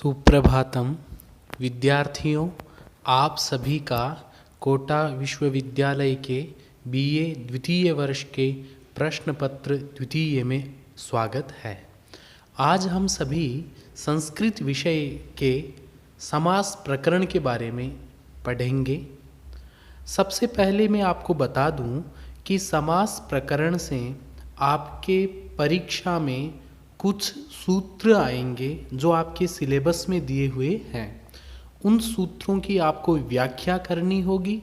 सुप्रभातम विद्यार्थियों, आप सभी का कोटा विश्वविद्यालय के बीए द्वितीय वर्ष के प्रश्न पत्र द्वितीय में स्वागत है। आज हम सभी संस्कृत विषय के समास प्रकरण के बारे में पढ़ेंगे। सबसे पहले मैं आपको बता दूं कि समास प्रकरण से आपके परीक्षा में कुछ सूत्र आएंगे जो आपके सिलेबस में दिए हुए हैं। उन सूत्रों की आपको व्याख्या करनी होगी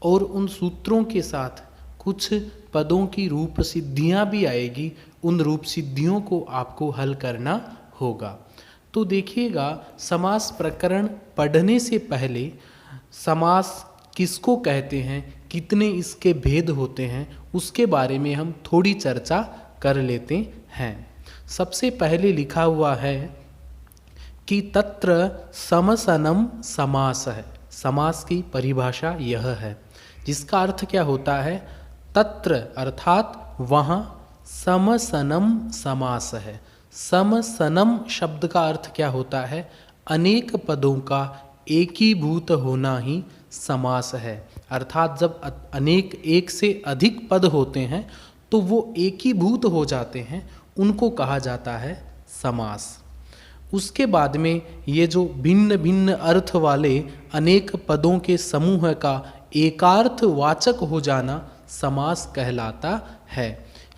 और उन सूत्रों के साथ कुछ पदों की रूप सिद्धियाँ भी आएगी। उन रूप सिद्धियों को आपको हल करना होगा। तो देखिएगा, समास प्रकरण पढ़ने से पहले समास किसको कहते हैं, कितने इसके भेद होते हैं, उसके बारे में हम थोड़ी चर्चा कर लेते हैं। सबसे पहले लिखा हुआ है कि तत्र समसनम समास है। समास की परिभाषा यह है, जिसका अर्थ क्या होता है, तत्र अर्थात वहाँ, समसनम समास है। समसनम शब्द का अर्थ क्या होता है, अनेक पदों का एकीभूत होना ही समास है। अर्थात जब अनेक एक से अधिक पद होते हैं तो वो एकीभूत हो जाते हैं, उनको कहा जाता है समास। उसके बाद में ये जो भिन्न भिन्न अर्थ वाले अनेक पदों के समूह का एकार्थ वाचक हो जाना समास कहलाता है।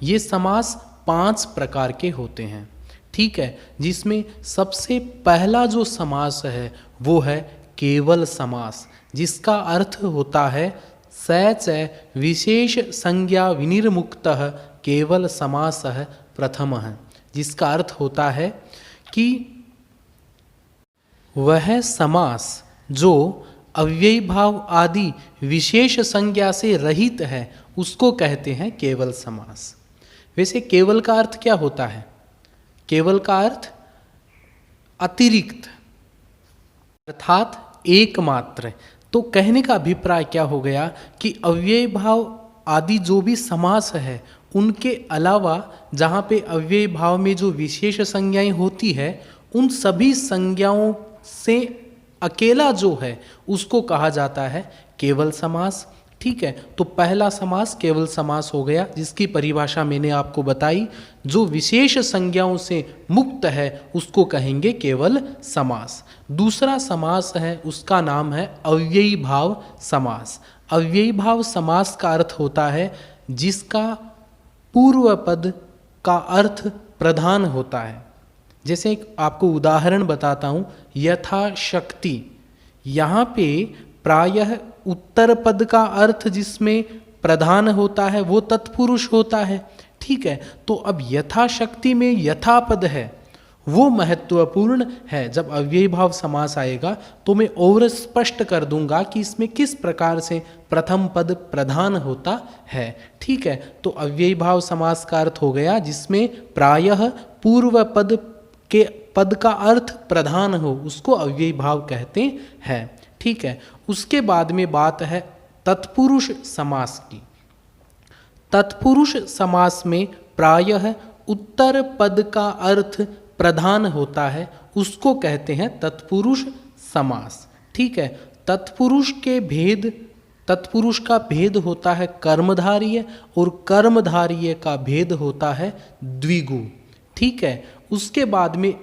ये समास 5 प्रकार के होते हैं, ठीक है, जिसमें सबसे पहला जो समास है वो है केवल समास, जिसका अर्थ होता है सच विशेष संज्ञा विनिर्मुक्तः केवल समासः प्रथमः, जिसका अर्थ होता है कि वह समास जो अव्ययी भाव आदि विशेष संज्ञा से रहित है उसको कहते हैं केवल समास। वैसे केवल का अर्थ क्या होता है? केवल का अर्थ अतिरिक्त अर्थात एकमात्र। तो कहने का अभिप्राय क्या हो गया कि अव्ययी भाव आदि जो भी समास है उनके अलावा जहाँ पे अव्ययी भाव में जो विशेष संज्ञाएं होती है उन सभी संज्ञाओं से अकेला जो है उसको कहा जाता है केवल समास, ठीक है। तो पहला समास केवल समास हो गया, जिसकी परिभाषा मैंने आपको बताई। जो विशेष संज्ञाओं से मुक्त है उसको कहेंगे केवल समास। दूसरा समास है, उसका नाम है अव्ययी भाव समास। अव्ययी भाव समास का अर्थ होता है जिसका पूर्व पद का अर्थ प्रधान होता है। जैसे आपको उदाहरण बताता हूँ, यथाशक्ति, यहाँ पे प्रायः उत्तर पद का अर्थ जिसमें प्रधान होता है वो तत्पुरुष होता है, ठीक है। तो अब यथाशक्ति में यथा पद है वो महत्वपूर्ण है। जब अव्ययी भाव समास आएगा तो मैं और स्पष्ट कर दूंगा कि इसमें किस प्रकार से प्रथम पद प्रधान होता है, ठीक है। तो अव्ययी भाव समास का अर्थ हो गया जिसमें प्रायः पूर्व पद के पद का अर्थ प्रधान हो, उसको अव्ययी भाव कहते हैं, ठीक है। उसके बाद में बात है तत्पुरुष समास की। तत्पुरुष समास में प्रायः उत्तर पद का अर्थ प्रधान होता है, उसको कहते हैं तत्पुरुष समास, ठीक है। तत्पुरुष का भेद होता है कर्मधारय और कर्मधारय का भेद होता है द्विगु, ठीक है। उसके बाद में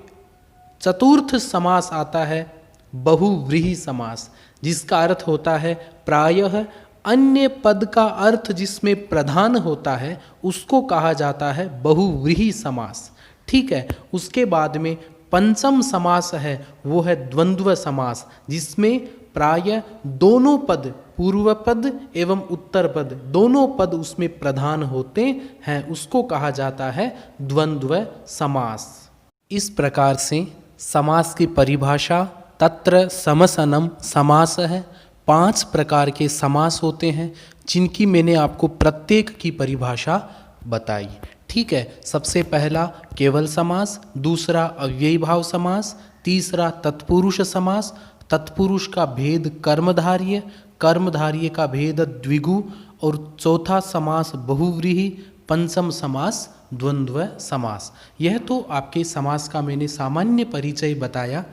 चतुर्थ समास आता है बहुव्रीहि समास, जिसका अर्थ होता है प्रायः अन्य पद का अर्थ जिसमें प्रधान होता है उसको कहा जाता है बहुव्रीहि समास, ठीक है। उसके बाद में पंचम समास है वो है द्वंद्व समास, जिसमें प्रायः दोनों पद, पूर्व पद एवं उत्तर पद, दोनों पद उसमें प्रधान होते हैं, उसको कहा जाता है द्वंद्व समास। इस प्रकार से समास की परिभाषा तत्र समसनम समास है। 5 प्रकार के समास होते हैं जिनकी मैंने आपको प्रत्येक की परिभाषा बताई, ठीक है। सबसे पहला केवल समास, दूसरा अव्ययी भाव समास, तीसरा तत्पुरुष समास, तत्पुरुष का भेद कर्मधारय, कर्मधारय का भेद द्विगु, और चौथा समास बहुव्रीहि, पंचम समास द्वंद्व समास। यह तो आपके समास का मैंने सामान्य परिचय बताया।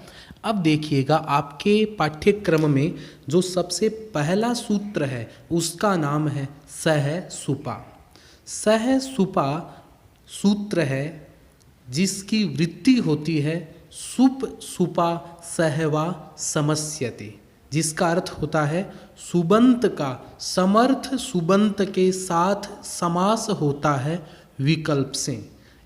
अब देखिएगा आपके पाठ्यक्रम में जो सबसे पहला सूत्र है उसका नाम है सह सुपा। सह सुपा सूत्र है जिसकी वृत्ति होती है सुप सुपा सहवा समस्यते, जिसका अर्थ होता है सुबंत का समर्थ सुबंत के साथ समास होता है विकल्प से।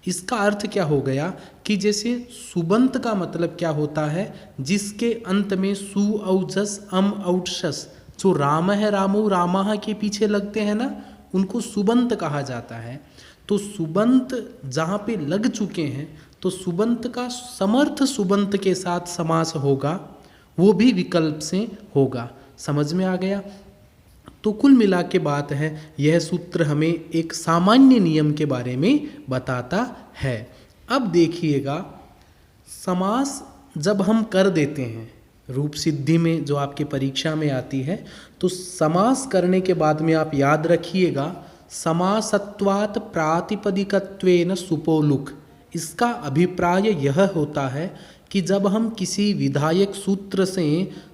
इसका अर्थ क्या हो गया कि जैसे सुबंत का मतलब क्या होता है, जिसके अंत में सु औजस अम औटशस, जो राम है रामो रामाह के पीछे लगते हैं ना, उनको सुबंत कहा जाता है। तो सुबंत जहाँ पे लग चुके हैं तो सुबंत का समर्थ सुबंत के साथ समास होगा, वो भी विकल्प से होगा। समझ में आ गया? तो कुल मिला के बात है, यह सूत्र हमें एक सामान्य नियम के बारे में बताता है। अब देखिएगा, समास जब हम कर देते हैं रूप सिद्धि में, जो आपके परीक्षा में आती है, तो समास करने के बाद में आप याद रखिएगा समासत्वात् प्रातिपदिकत्वेन सुपोलुक। इसका अभिप्राय यह होता है कि जब हम किसी विधायक सूत्र से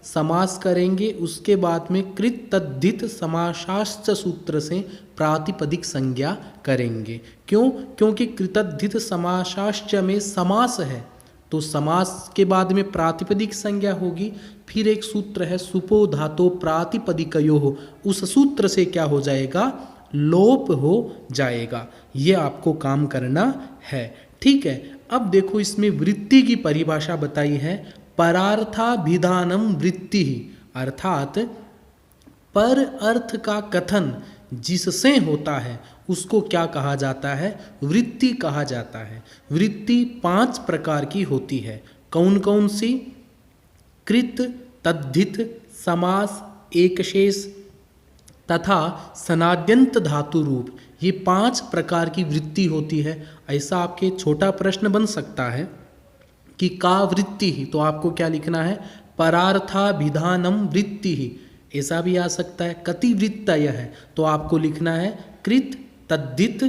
समास करेंगे उसके बाद में कृत तद्धित समासाश्च सूत्र से प्रातिपदिक संज्ञा करेंगे। क्यों? क्योंकि कृतद्धित समासाश्च में समास है, तो समास के बाद में प्रातिपदिक संज्ञा होगी। फिर एक सूत्र है सुपो धातो प्रातिपदिकयोः, उस सूत्र से क्या हो जाएगा? लोप हो जाएगा। ये आपको काम करना है, ठीक है। अब देखो इसमें वृत्ति की परिभाषा बताई है, परार्थाभिधानम वृत्ति ही, अर्थात पर अर्थ का कथन जिससे होता है उसको क्या कहा जाता है? वृत्ति कहा जाता है। वृत्ति 5 प्रकार की होती है। कौन कौन सी? कृत, तद्धित, समास, एकशेष तथा सनाद्यंत धातु रूप, ये 5 प्रकार की वृत्ति होती है। ऐसा आपके छोटा प्रश्न बन सकता है कि का वृत्ति ही, तो आपको क्या लिखना है? परार्थाभिधानम वृत्ति ही। ऐसा भी आ सकता है कति वृत्तय है, तो आपको लिखना है कृत तद्धित,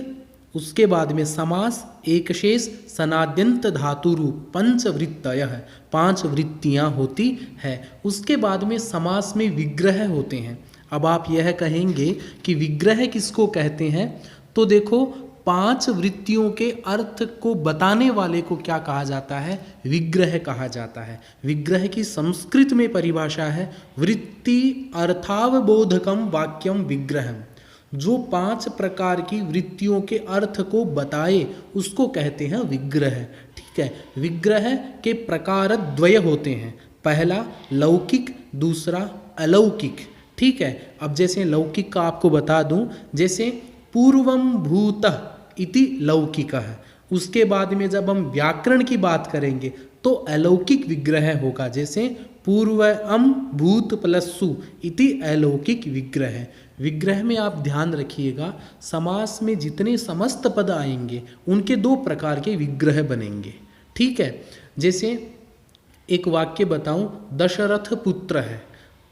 उसके बाद में समास, एकशेष, सनाद्यंत धातु रूप, 5 वृत्तय है, 5 वृत्तियां होती है। उसके बाद में समास में विग्रह होते हैं। अब आप यह कहेंगे कि विग्रह किसको कहते हैं, तो देखो 5 वृत्तियों के अर्थ को बताने वाले को क्या कहा जाता है? विग्रह कहा जाता है। विग्रह की संस्कृत में परिभाषा है वृत्ति अर्थावबोधकम वाक्यम विग्रहम। जो 5 प्रकार की वृत्तियों के अर्थ को बताए उसको कहते हैं विग्रह, ठीक है। विग्रह के प्रकार द्वय होते हैं, पहला लौकिक, दूसरा अलौकिक, ठीक है। अब जैसे लौकिक का आपको बता दूं, जैसे पूर्वम भूतः इति लौकिकः, उसके बाद में जब हम व्याकरण की बात करेंगे तो अलौकिक विग्रह होगा, जैसे पूर्वम भूत प्लस सु इति अलौकिक विग्रह। विग्रह में आप ध्यान रखिएगा, समास में जितने समस्त पद आएंगे उनके 2 प्रकार के विग्रह बनेंगे, ठीक है। जैसे एक वाक्य बताऊं, दशरथ पुत्र है,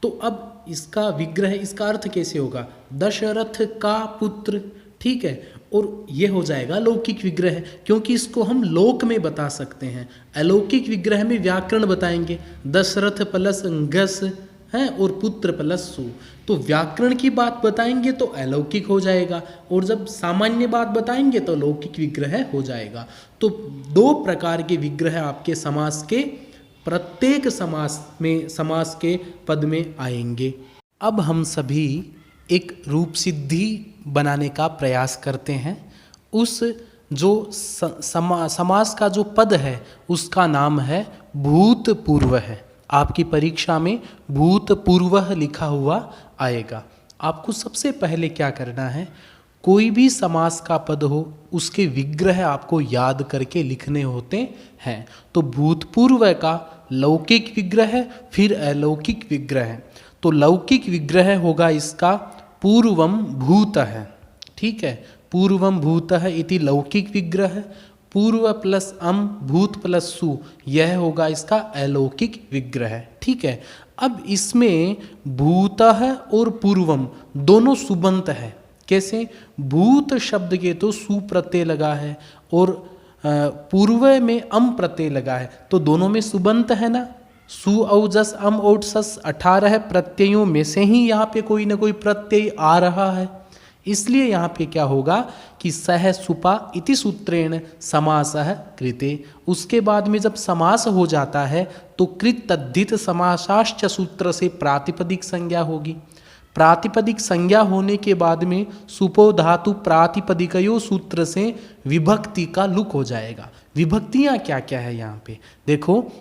तो अब इसका विग्रह, इसका अर्थ कैसे होगा? दशरथ का पुत्र, ठीक है। और ये हो जाएगा लौकिक विग्रह, क्योंकि इसको हम लोक में बता सकते हैं। अलौकिक विग्रह में व्याकरण बताएंगे, दशरथ प्लस गस है और पुत्र प्लस सु, तो व्याकरण की बात बताएंगे तो अलौकिक हो जाएगा, और जब सामान्य बात बताएंगे तो लौकिक विग्रह हो जाएगा। तो 2 प्रकार के विग्रह आपके समास के प्रत्येक समास के पद में आएंगे। अब हम सभी एक रूप सिद्धि बनाने का प्रयास करते हैं। उस जो समास का जो पद है उसका नाम है भूतपूर्व है। आपकी परीक्षा में भूतपूर्व लिखा हुआ आएगा। आपको सबसे पहले क्या करना है, कोई भी समास का पद हो उसके विग्रह आपको याद करके लिखने होते हैं। तो भूतपूर्व का लौकिक विग्रह, फिर अलौकिक विग्रह। तो लौकिक विग्रह होगा इसका पूर्वम भूतः, ठीक है। पूर्वम भूतः इति लौकिक विग्रह। पूर्व प्लस अम भूत प्लस सु, यह होगा इसका अलौकिक विग्रह, ठीक है। अब इसमें भूतः और पूर्वम दोनों सुबंत है। कैसे? भूत शब्द के तो सु प्रत्यय लगा है और पूर्व में अम प्रत्यय लगा है, तो दोनों में सुबंत है ना, सु औजस अम ओट सस 18 प्रत्ययों में से ही यहाँ पे कोई ना कोई प्रत्यय आ रहा है, इसलिए यहाँ पे क्या होगा कि सह सुपा इति सूत्रेण समासः कृते। उसके बाद में जब समास हो जाता है तो कृत तद्धित समासाश्च सूत्र से प्रातिपदिक संज्ञा होगी। प्रातिपदिक संज्ञा होने के बाद में सुपो धातु प्रातिपदिकयो सूत्र से विभक्ति का लुक हो जाएगा। विभक्तियां क्या क्या है यहाँ पे देखो,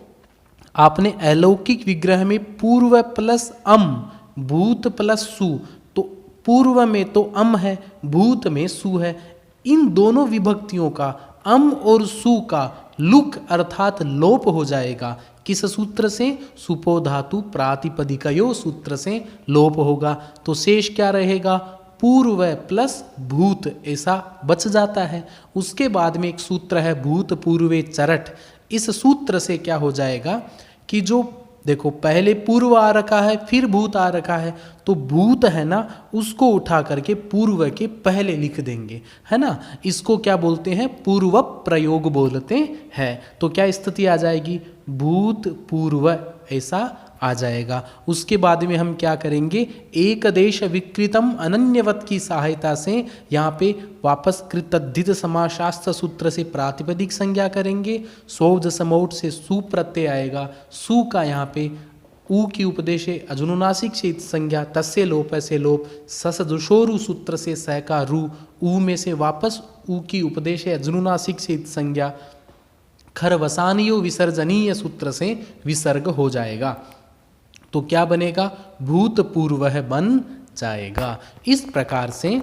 आपने अलौकिक विग्रह में पूर्व प्लस अम भूत प्लस सु, तो पूर्व में तो अम है, भूत में सु है। इन दोनों विभक्तियों का अम और सु का लुक अर्थात लोप हो जाएगा। किस सूत्र से? सुपो धातु प्रातिपदिकयो सूत्र से लोप होगा। तो शेष क्या रहेगा? पूर्व प्लस भूत, ऐसा बच जाता है। उसके बाद में एक सूत्र है भूत पूर्वे चरठ। इस सूत्र से क्या हो जाएगा कि जो देखो पहले पूर्व आ रखा है फिर भूत आ रखा है, तो भूत है ना उसको उठा करके पूर्व के पहले लिख देंगे, है ना। इसको क्या बोलते हैं? पूर्व प्रयोग बोलते हैं। तो क्या स्थिति आ जाएगी? भूत पूर्व ऐसा आ जाएगा। उसके बाद में हम क्या करेंगे? एक देश विकृतम अनन्यवत की सहायता से यहाँ पे वापस कृतद्धित समाशास्त्र सूत्र से प्रातिपदिक संज्ञा करेंगे। सौज समौट से सु प्रत्यय आएगा। सु का यहाँ पे उ की उपदेश अजुनुनासिक से संज्ञा, तस्य लोप से लोप, सस दुशोरु सूत्र से स का रू, उ में से वापस उ की उपदेश अजुनुनासिक से संज्ञा, खरवसानियो विसर्जनीय सूत्र से विसर्ग हो जाएगा। तो क्या बनेगा? भूतपूर्व बन जाएगा। इस प्रकार से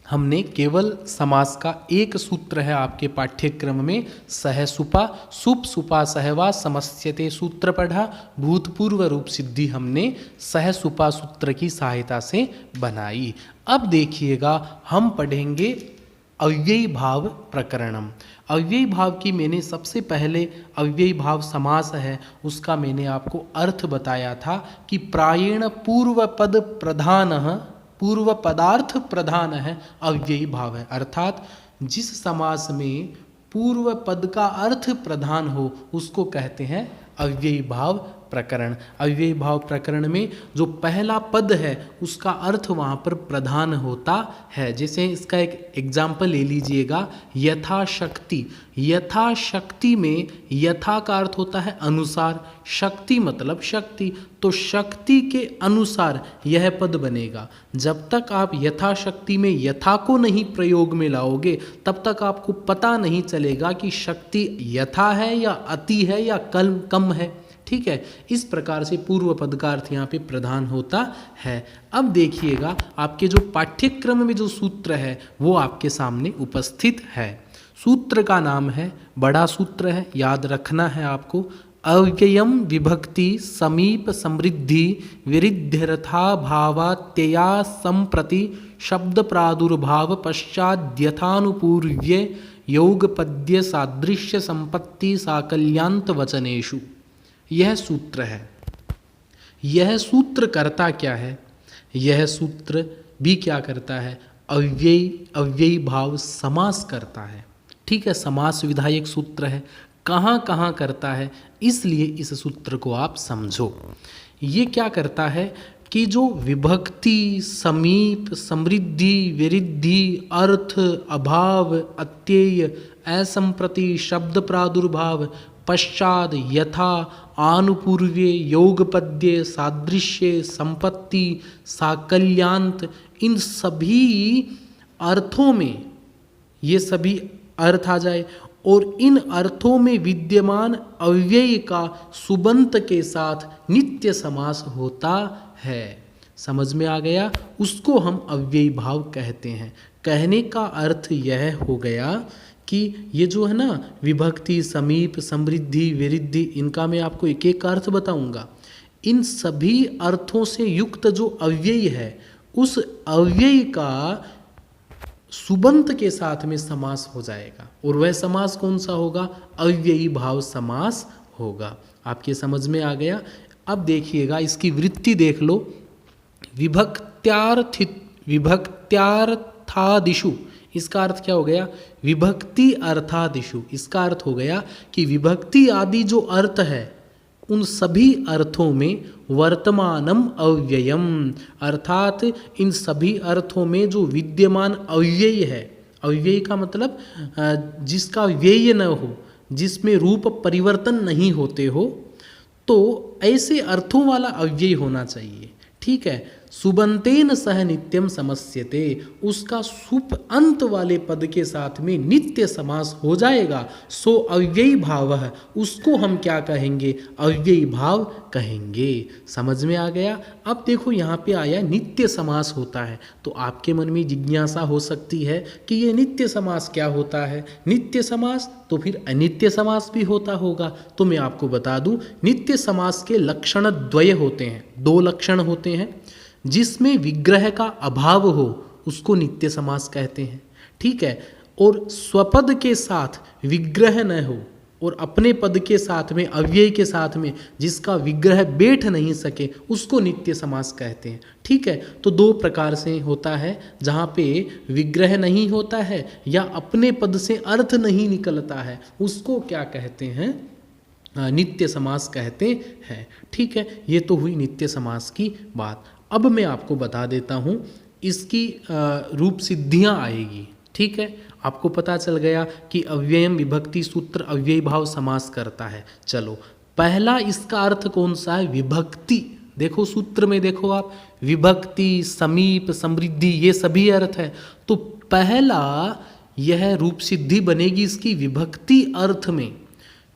हमने केवल समास का एक सूत्र है आपके पाठ्यक्रम में सह सुपा, सुप सुपा सहवा समस्यते सूत्र पढ़ा। भूतपूर्व रूप सिद्धि हमने सह सुपा सूत्र की सहायता से बनाई। अब देखिएगा हम पढ़ेंगे अव्ययी भाव प्रकरणम। अव्ययी भाव की मैंने सबसे पहले अव्ययी भाव समास है उसका मैंने आपको अर्थ बताया था कि प्रायेण पूर्व पद प्रधान, पूर्व पदार्थ प्रधान है अव्ययी भाव है। अर्थात जिस समास में पूर्व पद का अर्थ प्रधान हो उसको कहते हैं अव्ययी भाव प्रकरण। अव्ययी भाव प्रकरण में जो पहला पद है उसका अर्थ वहाँ पर प्रधान होता है। जैसे इसका एक एग्जाम्पल ले लीजिएगा, यथाशक्ति। यथाशक्ति में यथा का अर्थ होता है अनुसार, शक्ति मतलब शक्ति, तो शक्ति के अनुसार यह पद बनेगा। जब तक आप यथाशक्ति में यथा को नहीं प्रयोग में लाओगे तब तक आपको पता नहीं चलेगा कि शक्ति यथा है या अति है या कम है। ठीक है, इस प्रकार से पूर्व पद का अर्थ यहाँ पे प्रधान होता है। अब देखिएगा आपके जो पाठ्यक्रम में जो सूत्र है वो आपके सामने उपस्थित है। सूत्र का नाम है, बड़ा सूत्र है, याद रखना है आपको, अव्ययम विभक्ति समीप समृद्धि विरिध्यर्था भावात्यया संप्रति शब्द प्रादुर्भाव पश्चाद्यथानुपूर्व्य योग पद्य सादृश्य संपत्ति साकल्यांत वचनेषु। यह सूत्र है। यह सूत्र करता क्या है? यह सूत्र भी क्या करता है? अव्ययी भाव समास करता है। ठीक है, समास विधायक सूत्र है। कहाँ कहाँ करता है, इसलिए इस सूत्र को आप समझो। ये क्या करता है कि जो विभक्ति, समीप, समृद्धि, विरिद्धि, अर्थ, अभाव, अत्यय, असंप्रति, शब्द प्रादुर्भाव, पश्चात, यथा, आनुपूर्व्य, योगपद्य, सादृश्य, संपत्ति, साकल्यांत, इन सभी अर्थों में ये सभी अर्थ आ जाए और इन अर्थों में विद्यमान अव्यय का सुबंत के साथ नित्य समास होता है। समझ में आ गया? उसको हम अव्ययी भाव कहते हैं। कहने का अर्थ यह हो गया कि ये जो है ना विभक्ति, समीप, समृद्धि, विरिद्धि, इनका मैं आपको एक एक अर्थ बताऊंगा। इन सभी अर्थों से युक्त जो अव्यय है उस अव्यय का सुबंत के साथ में समास हो जाएगा। और वह समास कौन सा होगा? अव्ययी भाव समास होगा। आपके समझ में आ गया? अब देखिएगा इसकी वृत्ति देख लो। विभक्त्यार्थादिषु, इसका अर्थ क्या हो गया? विभक्ति अर्थादिषु। इसका अर्थ हो गया कि विभक्ति आदि जो अर्थ है उन सभी अर्थों में वर्तमानम अव्ययम, अर्थात इन सभी अर्थों में जो विद्यमान अव्यय है, अव्यय का मतलब जिसका व्यय न हो, जिसमें रूप परिवर्तन नहीं होते हो, तो ऐसे अर्थों वाला अव्यय होना चाहिए। ठीक है, सुबंतेन सह नित्यम समस्यते, उसका सुप अंत वाले पद के साथ में नित्य समास हो जाएगा। सो अव्ययी भाव है, उसको हम क्या कहेंगे? अव्ययी भाव कहेंगे। समझ में आ गया? अब देखो यहाँ पे आया नित्य समास होता है, तो आपके मन में जिज्ञासा हो सकती है कि ये नित्य समास क्या होता है? नित्य समास तो फिर अनित्य समास भी होता होगा। तो मैं आपको बता दूं, नित्य समास के लक्षण द्वय होते हैं, दो लक्षण होते हैं। जिसमें विग्रह का अभाव हो उसको नित्य समास कहते हैं। ठीक है, और स्वपद के साथ विग्रह न हो और अपने पद के साथ में, अव्यय के साथ में जिसका विग्रह बैठ नहीं सके, उसको नित्य समास कहते हैं। ठीक है, तो दो प्रकार से होता है, जहाँ पे विग्रह नहीं होता है या अपने पद से अर्थ नहीं निकलता है, उसको क्या कहते हैं? नित्य समास कहते हैं। ठीक है, ये तो हुई नित्य समास की बात। अब मैं आपको बता देता हूँ इसकी रूप सिद्धियाँ आएगी। ठीक है, आपको पता चल गया कि अव्ययम विभक्ति सूत्र अव्ययी भाव समास करता है। चलो, पहला इसका अर्थ कौन सा है? विभक्ति। देखो सूत्र में देखो आप, विभक्ति, समीप, समृद्धि, ये सभी अर्थ है। तो पहला यह रूप सिद्धि बनेगी इसकी विभक्ति अर्थ में।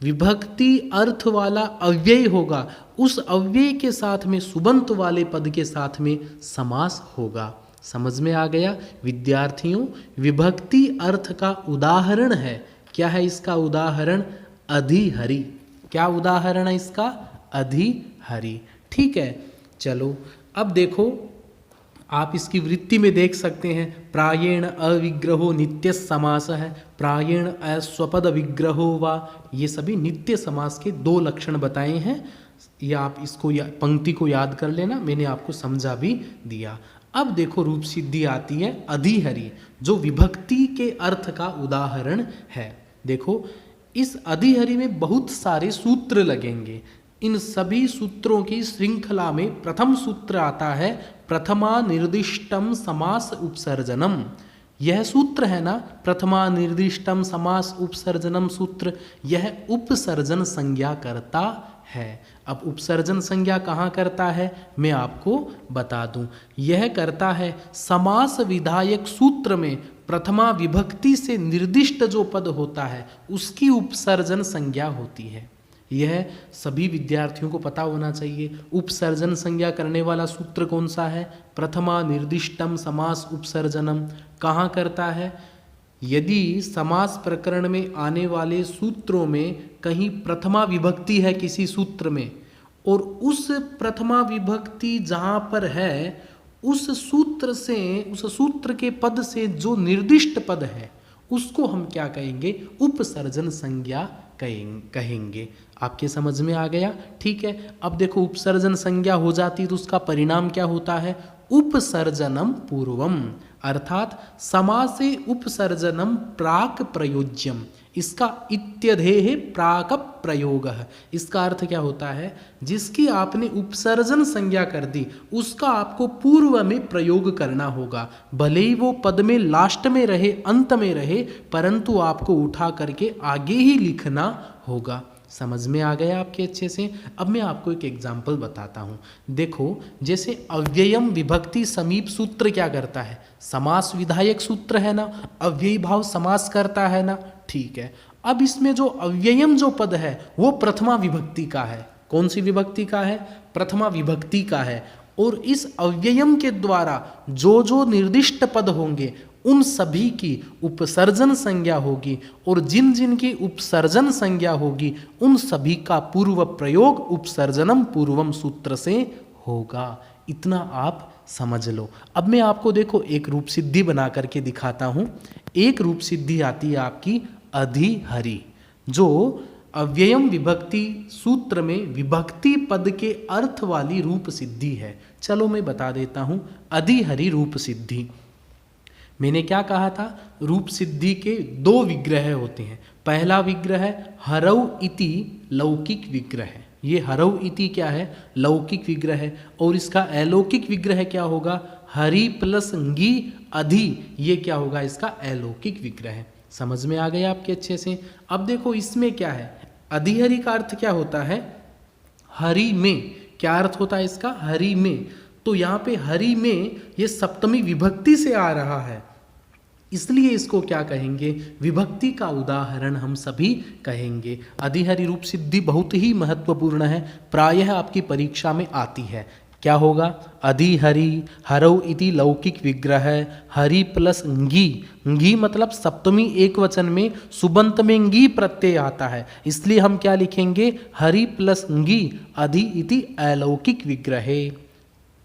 विभक्ति अर्थ वाला अव्यय होगा, उस अव्यय के साथ में सुबंत वाले पद के साथ में समास होगा। समझ में आ गया विद्यार्थियों? विभक्ति अर्थ का उदाहरण है, क्या है इसका उदाहरण? अधिहरि। क्या उदाहरण है इसका? अधिहरि। ठीक है, चलो अब देखो, आप इसकी वृत्ति में देख सकते हैं, प्रायेण अविग्रहो नित्य समास है, प्रायेण अस्वपद विग्रहो वा, ये सभी नित्य समास के दो लक्षण बताए हैं। ये आप इसको पंक्ति को याद कर लेना, मैंने आपको समझा भी दिया। अब देखो रूप सिद्धि आती है अधिहरि, जो विभक्ति के अर्थ का उदाहरण है। देखो इस अधिहरि में बहुत सारे सूत्र लगेंगे। इन सभी सूत्रों की श्रृंखला में प्रथम सूत्र आता है प्रथमा निर्दिष्टम समास उपसर्जनम। यह सूत्र है ना, प्रथमा निर्दिष्टम समास उपसर्जनम सूत्र, यह उपसर्जन संज्ञा करता है। अब उपसर्जन संज्ञा कहाँ करता है मैं आपको बता दूं। यह करता है समास विधायक सूत्र में प्रथमा विभक्ति से निर्दिष्ट जो पद होता है उसकी उपसर्जन संज्ञा होती है। यह सभी विद्यार्थियों को पता होना चाहिए। उपसर्जन संज्ञा करने वाला सूत्र कौन सा है? प्रथमा निर्दिष्टम समास उपसर्जनम। कहाँ करता है? यदि समास प्रकरण में आने वाले सूत्रों में कहीं प्रथमा विभक्ति है किसी सूत्र में, और उस प्रथमा विभक्ति जहाँ पर है उस सूत्र से, उस सूत्र के पद से जो निर्दिष्ट पद है उसको हम क्या कहेंगे? उपसर्जन संज्ञा कहेंगे। आपके समझ में आ गया? ठीक है, अब देखो उपसर्जन संज्ञा हो जाती तो उसका परिणाम क्या होता है? उपसर्जनम पूर्वम, अर्थात समासे उपसर्जनम प्राक प्रयोज्यम। इसका इत्यधेः प्राक प्रयोग है। इसका अर्थ क्या होता है? जिसकी आपने उपसर्जन संज्ञा कर दी उसका आपको पूर्व में प्रयोग करना होगा। भले ही वो पद में लास्ट में रहे, अंत में रहे, परंतु आपको उठा करके आगे ही लिखना होगा। समझ में आ गया आपके अच्छे से? अब मैं आपको एक एग्जाम्पल बताता हूँ। देखो जैसे अव्ययम विभक्ति समीप सूत्र क्या करता है? समास विधायक सूत्र है ना, अव्ययी भाव समास करता है ना। ठीक है, अब इसमें जो अव्ययम जो पद है वो प्रथमा विभक्ति का है। कौन सी विभक्ति का है? प्रथमा विभक्ति का है। और इस अव्ययम के द्वारा जो जो निर्दिष्ट पद होंगे उन सभी की उपसर्जन संज्ञा होगी, और जिन जिन की उपसर्जन संज्ञा होगी उन सभी का पूर्व प्रयोग उपसर्जनम पूर्वम सूत्र से होगा। इतना आप समझ लो। अब मैं आपको देखो एक रूप सिद्धि बना करके दिखाता हूँ। एक रूप सिद्धि आती है आपकी अधिहरि, जो अव्ययम विभक्ति सूत्र में विभक्ति पद के अर्थ वाली रूप सिद्धि है। चलो मैं बता देता हूँ अधिहरि रूप सिद्धि। मैंने क्या कहा था? रूप सिद्धि के दो विग्रह होते हैं। पहला विग्रह हरौ इति लौकिक विग्रह है। ये हरौ इति क्या है, लौकिक विग्रह है, और इसका अलौकिक विग्रह क्या होगा, हरि प्लस ंगी अधि, ये क्या होगा, इसका अलौकिक विग्रह है। समझ में आ गया आपके अच्छे से। अब देखो इसमें क्या है, अधिहरि का अर्थ क्या होता है, हरि में, क्या अर्थ होता है इसका, हरि में। तो यहाँ पे हरि में ये सप्तमी विभक्ति से आ रहा है, इसलिए इसको क्या कहेंगे, विभक्ति का उदाहरण हम सभी कहेंगे। अधिहरि रूप सिद्धि बहुत ही महत्वपूर्ण है, प्रायः आपकी परीक्षा में आती है। क्या होगा, अधिहरि, हरौ इति लौकिक विग्रह, हरि प्लस ंगी, ंगी मतलब सप्तमी एक वचन में सुबंत में ंगी प्रत्यय आता है, इसलिए हम क्या लिखेंगे, हरि प्लस ंगी अधि इति अलौकिक विग्रह।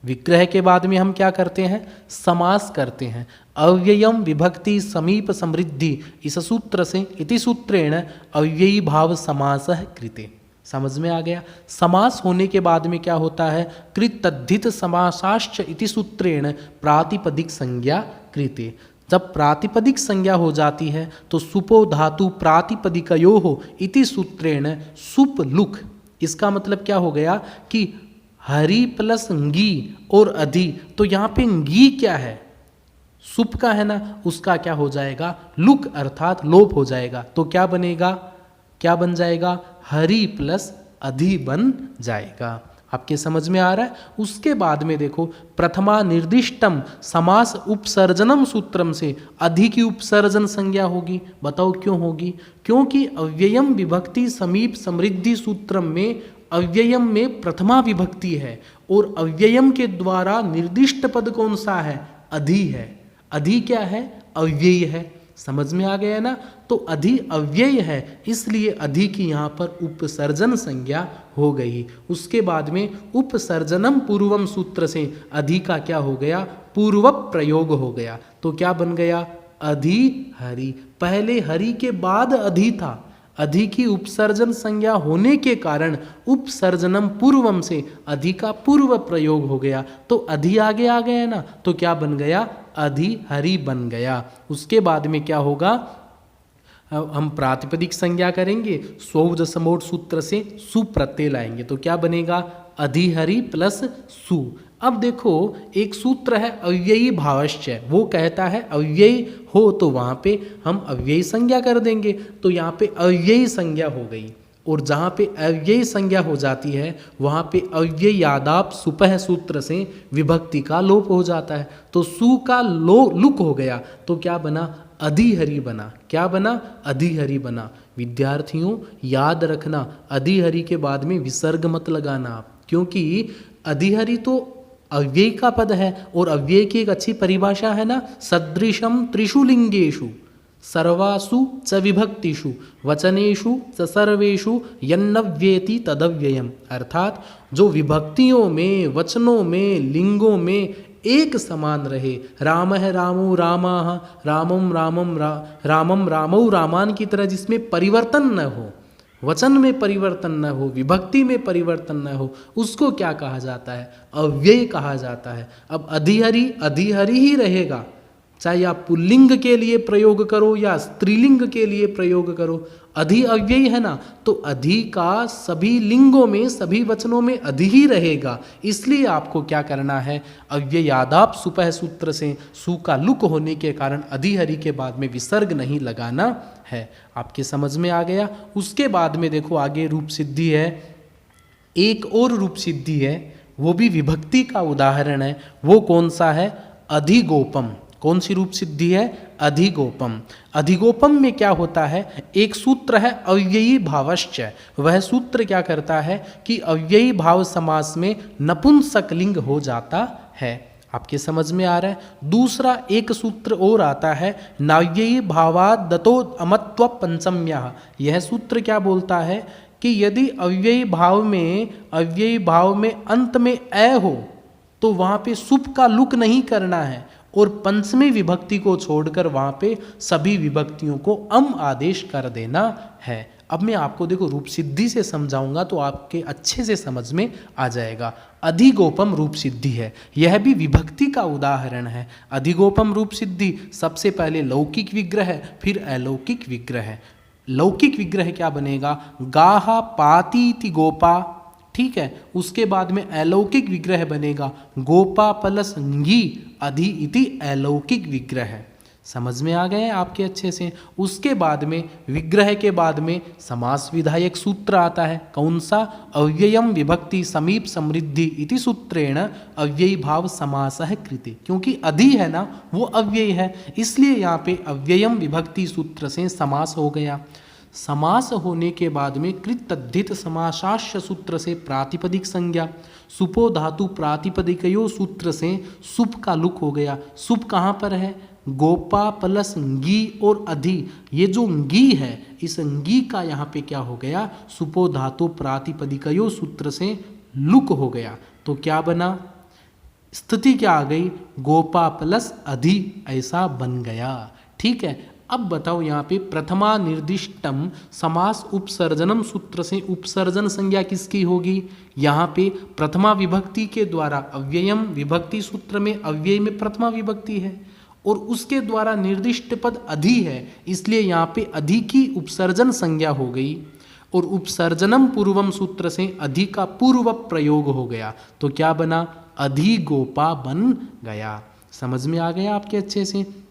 विग्रह के बाद में हम क्या करते हैं, समास करते हैं। अव्ययम विभक्ति समीप समृद्धि, इस सूत्र से इति सूत्रेण अव्ययी भाव समासः कृते। समझ में आ गया। समास होने के बाद में क्या होता है, कृत तद्धित समासाश्च इति सूत्रेण प्रातिपदिक संज्ञा कृते। जब प्रातिपदिक संज्ञा हो जाती है तो सुपो धातु प्रातिपदिकयोः इति सूत्रेण सुप लुक, इसका मतलब क्या हो गया कि हरि प्लस ंगी और अधि, तो यहाँ पे ंगी क्या है, सुप का है ना, उसका क्या हो जाएगा, लुक अर्थात लोप हो जाएगा। तो क्या बनेगा, क्या बन जाएगा, हरि प्लस अधि बन जाएगा। आपके समझ में आ रहा है। उसके बाद में देखो, प्रथमा निर्दिष्टम समास उपसर्जनम सूत्रम से अधि की उपसर्जन संज्ञा होगी। बताओ क्यों होगी, क्योंकि अव्ययम विभक्ति समीप समृद्धि सूत्रम में अव्ययम में प्रथमा विभक्ति है, और अव्ययम के द्वारा निर्दिष्ट पद कौन सा है, अधि है। अधि क्या है, अव्यय है। समझ में आ गया ना। तो अधि अव्यय है, इसलिए अधि की यहाँ पर उपसर्जन संज्ञा हो गई। उसके बाद में उपसर्जनम पूर्वम सूत्र से अधि का क्या हो गया, पूर्व प्रयोग हो गया। तो क्या बन गया, अधि हरि। पहले हरि के बाद अधि था, अधि की उपसर्जन संज्ञा होने के कारण उपसर्जनम पूर्वम से अधि का पूर्व प्रयोग हो गया। तो अधि आगे आ गया ना, तो क्या बन गया, अधि हरि बन गया। उसके बाद में क्या होगा, हम प्रातिपदिक संज्ञा करेंगे, स्वौज समोट सूत्र से सु प्रत्यय लाएंगे। तो क्या बनेगा, अधि हरि प्लस सु। अब देखो एक सूत्र है अव्ययी भावश्च, वो कहता है अव्ययी हो तो वहाँ पे हम अव्ययी संज्ञा कर देंगे। तो यहाँ पे अव्ययी संज्ञा हो गई, और जहाँ पे अव्ययी संज्ञा हो जाती है वहाँ पे अव्ययादाप सुपह सूत्र से विभक्ति का लोप हो जाता है। तो सु का लुक हो गया, तो क्या बना, अधिहरि बना। क्या बना, अधिहरि बना। विद्यार्थियों याद रखना, अधिहरि के बाद में विसर्ग मत लगाना आप, क्योंकि अधिहरि तो अव्यय का पद है, और अव्यय की एक अच्छी परिभाषा है ना, सदृशम त्रिषु लिंगेषु सर्वासु च विभक्तिषु वचनेषु च सर्वेषु यन्नव्येति तदव्ययम्। अर्थात जो विभक्तियों में, वचनों में, लिंगों में एक समान रहे, राम है रामो रामाः, रामम रामम रामम रामौ रामान की तरह, जिसमें परिवर्तन न हो, वचन में परिवर्तन न हो, विभक्ति में परिवर्तन न हो, उसको क्या कहा जाता है, अव्यय कहा जाता है। अब अधिहरि अधिहरि ही रहेगा, चाहे आप पुल्लिंग के लिए प्रयोग करो या स्त्रीलिंग के लिए प्रयोग करो, अधि अव्यय है ना, तो अधि का सभी लिंगों में, सभी वचनों में अधि ही रहेगा। इसलिए आपको क्या करना है, अव्ययादाप सुपह सूत्र से सु का लुक होने के कारण अधिहरि के बाद में विसर्ग नहीं लगाना है। आपके समझ में आ गया। उसके बाद में देखो आगे रूप सिद्धि है, एक और रूप सिद्धि है, वो भी विभक्ति का उदाहरण है। वो कौन सा है, अधिगोपम। कौन सी रूप सिद्धि है, अधिगोपम। अधिगोपम में क्या होता है, एक सूत्र है अव्ययी भावश्च। वह सूत्र क्या करता है कि अव्ययी भाव समास में नपुंसक लिंग हो जाता है। आपके समझ में आ रहा है। दूसरा एक सूत्र और आता है, नाव्ययी भावाद दतो अमत्व पंचम्या। यह सूत्र क्या बोलता है कि यदि अव्ययी भाव में अंत में अ हो तो वहाँ पे सुप का लुक नहीं करना है, और पंचमी विभक्ति को छोड़कर वहाँ पे सभी विभक्तियों को अम आदेश कर देना है। अब मैं आपको देखो रूप सिद्धि से समझाऊंगा तो आपके अच्छे से समझ में आ जाएगा। अधिगोपम रूप सिद्धि है, यह भी विभक्ति का उदाहरण है। अधिगोपम रूप सिद्धि सबसे पहले लौकिक विग्रह है, फिर अलौकिक विग्रह है। लौकिक विग्रह क्या बनेगा, गाहा पातीति गोपा, ठीक है। उसके बाद में अलौकिक विग्रह बनेगा, गोपा प्लस ङी अधि इति अलौकिक विग्रह। समझ में आ गए आपके अच्छे से। उसके बाद में विग्रह के बाद में समास विधायक सूत्र आता है, कौन सा? अव्ययम विभक्ति समीप समृद्धि इति सूत्रेण अव्ययी भाव समासः कृते। क्योंकि अधि है ना, वो अव्यय है, इसलिए यहाँ पे अव्ययम विभक्ति सूत्र से समास हो गया। समास होने के बाद में कृत तद्धित समासाश्य सूत्र से प्रातिपदिक संज्ञा, सुपो धातु प्रातिपदिकयो सूत्र से सुप का लुक हो गया। सुप कहाँ पर है? गोपा प्लस ङी और अधि, ये जो ङी है इस ङी का यहाँ पे क्या हो गया? सुपो धातु प्रातिपदिकयो सूत्र से लुक हो गया। तो क्या बना? स्थिति क्या आ गई? गोपा प्लस अधि ऐसा बन गया। ठीक है। अब बताओ यहाँ पे प्रथमा निर्दिष्टम समास उपसर्जनम सूत्र से उपसर्जन संज्ञा किसकी होगी? यहाँ पे प्रथमा विभक्ति के द्वारा अव्ययम विभक्ति सूत्र में अव्यय में प्रथमा विभक्ति है और उसके द्वारा निर्दिष्ट पद अधि है, इसलिए यहाँ पे अधि की उपसर्जन संज्ञा हो गई और उपसर्जनम पूर्वम सूत्र से अधि का पूर्व प्रयोग हो गया। तो क्या बना? अधिगोपा बन गया। समझ में आ गया आपके अच्छे से।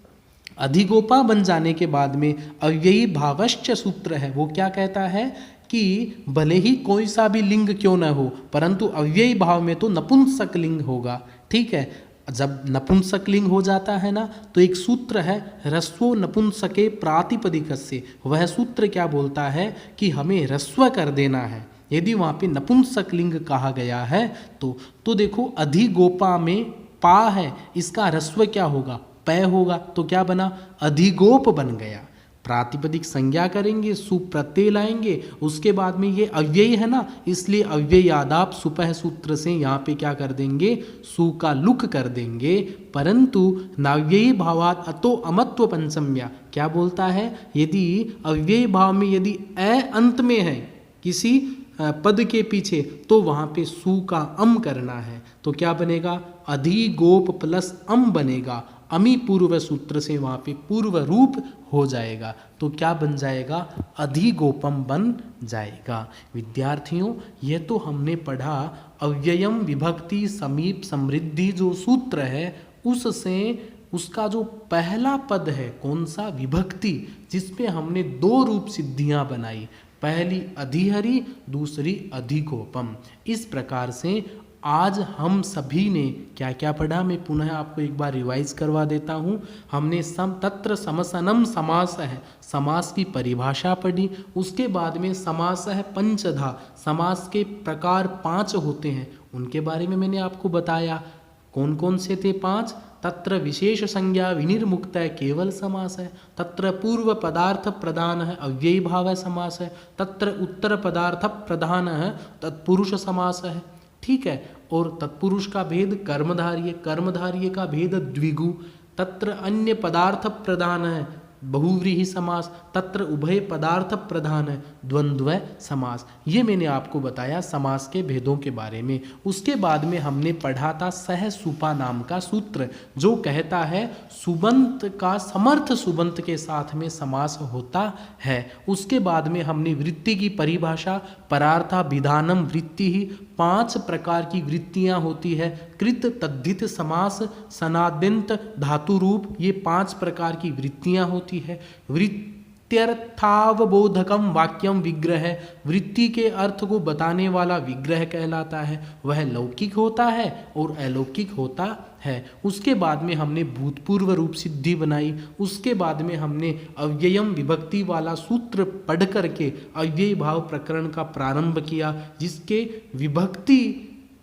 अधिगोपा बन जाने के बाद में अव्ययी भावश्च सूत्र है, वो क्या कहता है कि भले ही कोई सा भी लिंग क्यों न हो, परंतु अव्ययी भाव में तो नपुंसक लिंग होगा। ठीक है। जब नपुंसक लिंग हो जाता है ना, तो एक सूत्र है ह्रस्वो नपुंसके प्रातिपदिकस्य। वह सूत्र क्या बोलता है कि हमें ह्रस्व कर देना है यदि वहाँ पे नपुंसक लिंग कहा गया है तो देखो अधिगोपा में पा है, इसका ह्रस्व क्या होगा? पै होगा। तो क्या बना? अधिगोप बन गया। प्रातिपदिक संज्ञा करेंगे, सुप्रत्यय लाएंगे, उसके बाद में ये अव्यय है ना, इसलिए अव्यय आदाप सुपह सूत्र से यहाँ पे क्या कर देंगे? सु का लुक कर देंगे। परंतु नाव्ययी भावात अतो अमत्व पंचम्या क्या बोलता है? यदि अव्ययी भाव में यदि अ अंत में है किसी पद के पीछे, तो वहाँ पे सु का अम करना है। तो क्या बनेगा? अधिगोप प्लस अम बनेगा। अमी पूर्व सूत्र से वहाँ पे पूर्व रूप हो जाएगा। तो क्या बन जाएगा? अधिगोपम बन जाएगा। विद्यार्थियों, यह तो हमने पढ़ा अव्ययम विभक्ति समीप समृद्धि जो सूत्र है उससे उसका जो पहला पद है कौन सा? विभक्ति, जिसपे हमने दो रूप सिद्धियां बनाई, पहली अधिहरि, दूसरी अधिगोपम। इस प्रकार से आज हम सभी ने क्या क्या पढ़ा, मैं पुनः आपको एक बार रिवाइज करवा देता हूँ। हमने तत्र समसनम समास है, समास की परिभाषा पढ़ी। उसके बाद में समास है पंचधा, समास के प्रकार 5 होते हैं, उनके बारे में मैंने आपको बताया। कौन कौन से थे 5? तत्र विशेष संज्ञा विनिर्मुक्त है केवल समास है, तत्र पूर्व पदार्थ प्रधान है अव्ययी भाव है समास है, तत्र उत्तर पदार्थ प्रधान है तत्पुरुष समास है। ठीक है। और तत्पुरुष का भेद कर्मधार्य, कर्मधार्य का भेद द्विगु, तत्र अन्य पदार्थ प्रधान है बहुव्रीहि समास, तत्र उभय पदार्थ प्रधान है द्वंद्व समास। ये मैंने आपको बताया समास के भेदों के बारे में। उसके बाद में हमने पढ़ा था सह सुपा नाम का सूत्र, जो कहता है सुबंत का समर्थ सुबंत के साथ में समास होता है। उसके बाद में हमने वृत्ति की परिभाषा, परार्था विधानम वृत्ति ही, 5 प्रकार की वृत्तियां होती है, कृत तद्धित समास सनाद्यंत धातु रूप, ये 5 प्रकार की वृत्तियां होती है। वृत्त्यर्थावबोधकम वाक्यम विग्रह, वृत्ति के अर्थ को बताने वाला विग्रह कहलाता है, वह लौकिक होता है और अलौकिक होता है। उसके बाद में हमने भूतपूर्व रूप सिद्धि बनाई। उसके बाद में हमने अव्ययम विभक्ति वाला सूत्र पढ़ करके अव्ययी भाव प्रकरण का प्रारंभ किया, जिसके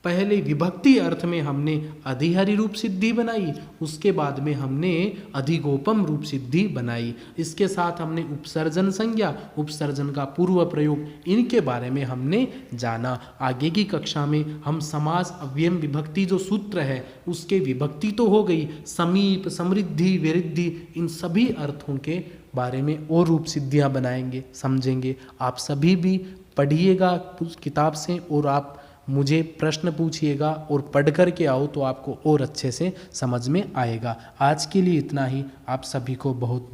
पहले विभक्ति अर्थ में हमने अधिहरि रूप सिद्धि बनाई, उसके बाद में हमने अधिगोपम रूप सिद्धि बनाई। इसके साथ हमने उपसर्जन संज्ञा, उपसर्जन का पूर्व प्रयोग, इनके बारे में हमने जाना। आगे की कक्षा में हम समास अव्ययम विभक्ति जो सूत्र है उसके विभक्ति तो हो गई, समीप, समृद्धि, विरुद्धि, इन सभी अर्थों के बारे में और रूप सिद्धियां बनाएंगे, समझेंगे। आप सभी भी पढ़िएगा किताब से और आप मुझे प्रश्न पूछिएगा और पढ़ कर के आओ तो आपको और अच्छे से समझ में आएगा। आज के लिए इतना ही। आप सभी को बहुत बहुत